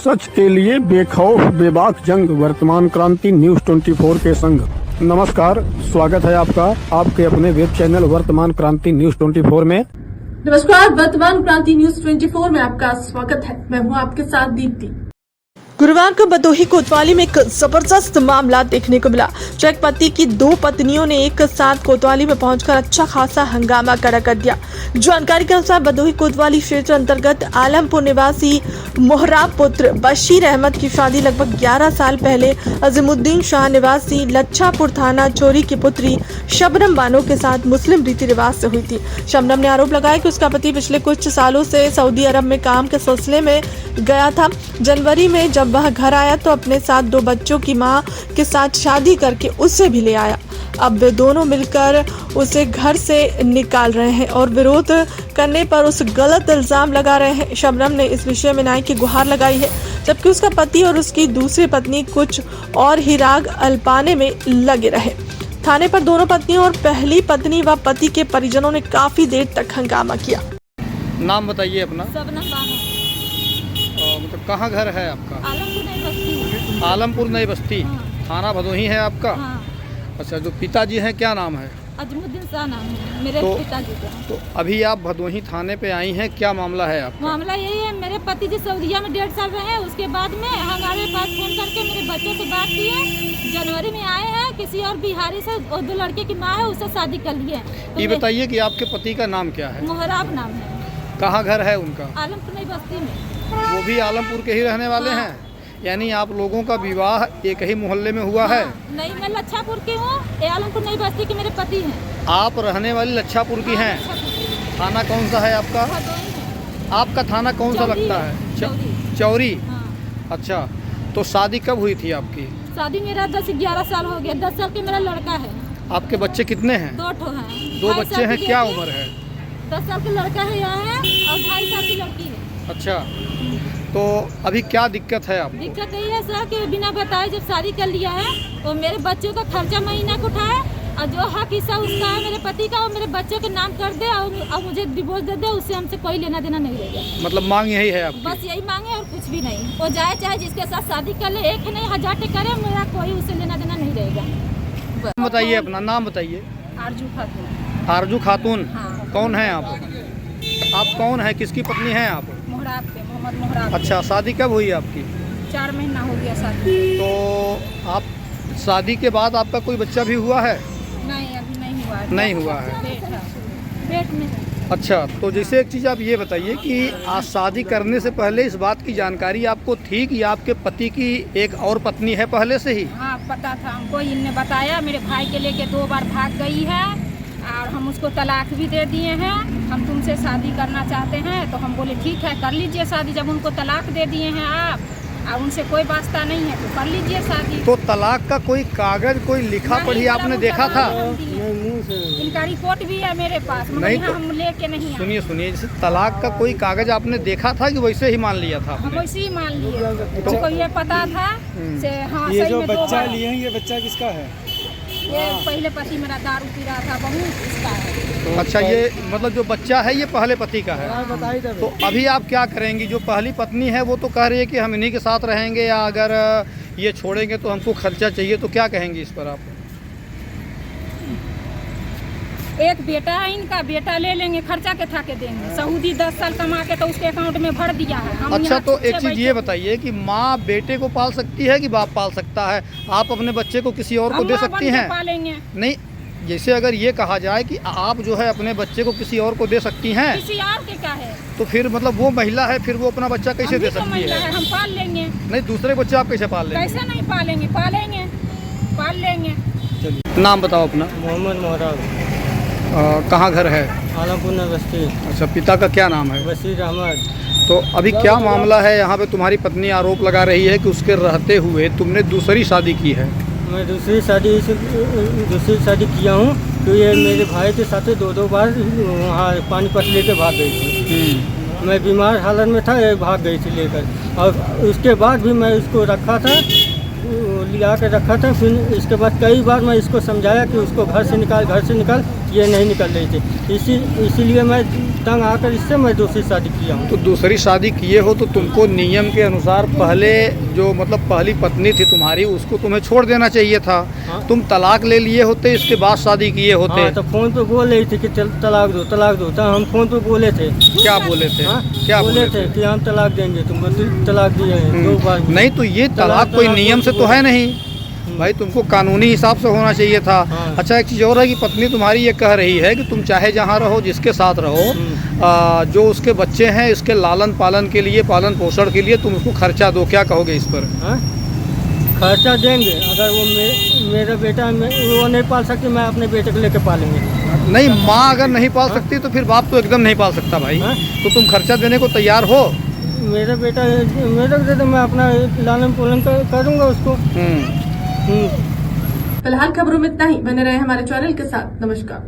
सच के लिए बेखौफ बेबाक जंग, वर्तमान क्रांति न्यूज 24 के संग। नमस्कार, स्वागत है आपका आपके अपने वेब चैनल वर्तमान क्रांति न्यूज 24 में। नमस्कार, वर्तमान क्रांति न्यूज 24 में आपका स्वागत है। मैं हूं आपके साथ दीप्ति। गुरुवार को भदोही कोतवाली में एक जबरदस्त मामला देखने को मिला। एक पति की दो पत्नियों ने एक साथ कोतवाली में पहुंचकर अच्छा खासा हंगामा खड़ा कर दिया। जानकारी के अनुसार भदोही कोतवाली क्षेत्र अंतर्गत आलमपुर निवासी मोहराब पुत्र बशीर अहमद की शादी लगभग 11 साल पहले अजीमुद्दीन शाह निवासी लच्छापुर थाना चोरी की पुत्री शबनम बानो के साथ मुस्लिम रीति रिवाज से हुई थी। शबनम ने आरोप लगाया कि उसका पति पिछले कुछ सालों से सऊदी अरब में काम के सिलसिले में गया था। जनवरी में जब वह घर आया तो अपने साथ दो बच्चों की मां के साथ शादी करके उसे भी ले आया। अब वे दोनों मिलकर उसे घर से निकाल रहे हैं और विरोध करने पर उस गलत इल्जाम लगा रहे हैं। शबनम ने इस विषय में न्याय की गुहार लगाई है, जबकि उसका पति और उसकी दूसरी पत्नी कुछ और ही राग अल्पाने में लगे रहे। थाने पर दोनों पत्नियों और पहली पत्नी व पति के परिजनों ने काफी देर तक हंगामा किया। नाम बताइए अपना। शबनम बानो। मतलब कहाँ घर है आपका? आलमपुर नई बस्ती। आलमपुर नई बस्ती। हाँ। थाना भदोही है आपका? हाँ। अच्छा, जो पिताजी हैं क्या नाम है? अजमुद्दीन शाह नाम है मेरे पिताजी का। तो अभी आप भदोही थाने पे आई हैं, क्या मामला है आपका? मामला यही है, मेरे पति जी सऊदीया में 1.5 साल रहे। उसके बाद में हमारे पास फोन करके मेरे बच्चों से बात की है। जनवरी में आए हैं, किसी और बिहारी से और 2 लड़के की माँ है, उससे शादी कर ली है। तो ये बताइए कि आपके पति का नाम क्या है? मोहराब नाम है। कहाँ घर है उनका? आलमपुर नई बस्ती में। वो भी आलमपुर के ही रहने वाले हैं? यानी आप लोगों का विवाह एक ही मोहल्ले में हुआ है? नहीं, मैं लच्छापुर की हूँ, आलमपुर नई बस्ती के मेरे पति हैं। आप रहने वाली लच्छापुर की हैं? थाना कौन सा है आपका? आपका थाना कौन सा लगता है? चौरी। अच्छा, तो शादी कब हुई थी आपकी? शादी मेरा 10-11 साल हो गया। 10 साल के मेरा लड़का है। आपके बच्चे कितने हैं? 2 ठो हैं। 2 बच्चे हैं। क्या उम्र है? 10 साल का लड़का है यहाँ है और 2.5 साल की लड़की है। अच्छा, तो अभी क्या दिक्कत है आपको? दिक्कत यही है सर कि बिना बताए जब शादी कर लिया है और मेरे बच्चों का खर्चा महीना को उठाए और जो हक हिस्सा उसका है मेरे पति का, और मेरे बच्चों के नाम कर दे और मुझे डिवोर्स दे दे। उससे हमसे कोई लेना देना नहीं रहेगा। मतलब मांग यही है आपकी? बस यही मांगे और कुछ भी नहीं। वो जाए चाहे जिसके साथ शादी कर ले, एक नहीं 1000 करे, मेरा कोई उससे लेना देना नहीं रहेगा। बताइए अपना नाम बताइए। आरजू खातून। आरजू खातून। हाँ। कौन है आप? आप कौन है? किसकी पत्नी हैं आप? मोहराब के, मोहम्मद मोहराब। अच्छा, शादी कब हुई आपकी? 4 महीना हो गया शादी। तो आप शादी के बाद आपका कोई बच्चा भी हुआ है? नहीं, अभी नहीं हुआ है। नहीं हुआ है। पेट में है। अच्छा, तो जैसे एक चीज़ आप ये बताइए कि आज शादी करने से पहले इस बात की जानकारी आपको थी कि आपके पति की एक और पत्नी है पहले से ही? हाँ, पता था हमको। इनने बताया। मेरे भाई के लेके 2 बार भाग गई है और हम उसको तलाक भी दे दिए हैं। हम तुमसे शादी करना चाहते हैं। तो हम बोले ठीक है, कर लीजिए शादी। जब उनको तलाक दे दिए हैं आप और उनसे कोई वास्ता नहीं है तो कर लीजिए शादी। तो तलाक का कोई कागज, कोई लिखा पढ़ी आपने देखा था? इनका रिपोर्ट भी है मेरे पास, मगर नहीं यहाँ तो हम लेके नहीं आए। सुनिए, जैसे तलाक का कोई कागज आपने देखा था कि वैसे ही मान लिया था? हम वैसे ही मान लिए। हमको ये पता था से हाँ, ये सही जो में 2 बच्चा बार। लिए हैं, ये बच्चा किसका है? ये पहले पति मेरा दारू पी रहा था, बहुत इसका है। अच्छा, ये मतलब जो बच्चा है ये पहले पति का है? तो अभी आप क्या करेंगी? जो पहली पत्नी है वो तो कह रही है कि हम इन्हीं के साथ रहेंगे, या अगर ये छोड़ेंगे तो हमको खर्चा चाहिए, तो क्या कहेंगी इस पर आप? एक बेटा है इनका, बेटा ले लेंगे, खर्चा के था के देंगे। सऊदी 10 साल कमा के तो उसके अकाउंट में भर दिया है। हम अच्छा, यहाँ तो चुपचे एक चीज़ ये बैठे। बताइए कि माँ बेटे को पाल सकती है कि बाप पाल सकता है? आप अपने बच्चे को किसी और को हम दे माँ सकती बन के हैं? पालेंगे। नहीं, जैसे अगर ये कहा जाए कि आप जो है अपने बच्चे को किसी और को दे सकती हैं, किसी और के क्या है? तो फिर मतलब वो महिला है, फिर वो अपना बच्चा कैसे हम दे भी तो सकती महिला है? है, हम पाल लेंगे। नहीं, दूसरे बच्चे आप कैसे पाल लेंगे? कैसे नहीं पालेंगे? पालेंगे, पाल लेंगे। नाम बताओ अपना। मोहम्मद मोहराब। कहाँ घर है? आलमपुर नई बस्ती। अच्छा, पिता का क्या नाम है? बशीर अहमद। तो अभी क्या मामला है यहाँ पे? तुम्हारी पत्नी आरोप लगा रही है कि उसके रहते हुए तुमने दूसरी शादी की है। मैं दूसरी शादी किया हूँ। तो ये मेरे भाई के साथ 2 बार वहाँ पानीपत लेके भाग गई थी। मैं बीमार हालत में था, ये भाग गई थी लेकर। और उसके बाद भी मैं इसको रखा था, लिया के रखा था। फिर इसके बाद कई बार मैं इसको समझाया कि उसको घर से निकाल, ये नहीं निकल रही थी। इसीलिए मैं तंग आकर इससे मैं दूसरी शादी किया हूँ। तो दूसरी शादी किए हो तो तुमको नियम के अनुसार पहले जो मतलब पहली पत्नी थी तुम्हारी उसको तुम्हें छोड़ देना चाहिए था। हाँ। तुम तलाक ले लिए होते, इसके बाद शादी किए होते। हाँ, तो फोन पे बोल रही थी कि तलाक दो तलाक दो, तो हम फोन पे बोले थे। क्या बोले थे? हाँ, क्या बोले थे कि हम तलाक देंगे, तुम तलाक दिए हैं 2 बार। नहीं तो ये तलाक कोई नियम से तो है नहीं भाई, तुमको कानूनी हिसाब से होना चाहिए था। हाँ। अच्छा, एक चीज़ और है कि पत्नी तुम्हारी ये कह रही है कि तुम चाहे जहाँ रहो, जिसके साथ रहो, जो उसके बच्चे हैं इसके लालन पालन के लिए, पालन पोषण के लिए तुम उसको खर्चा दो। क्या कहोगे इस पर? हाँ? खर्चा देंगे, अगर वो मेरा बेटा वो नहीं पाल सकती, मैं अपने बेटे को लेकर पालेंगे। नहीं, माँ अगर नहीं पाल सकती तो फिर बाप तो एकदम नहीं पाल सकता भाई। हाँ? तो तुम खर्चा देने को तैयार हो? मेरा बेटा मेरे को दे दो, मैं अपना लालन पालन करूँगा उसको। फिलहाल खबरों में इतना ही। बने रहे हमारे चैनल के साथ। नमस्कार।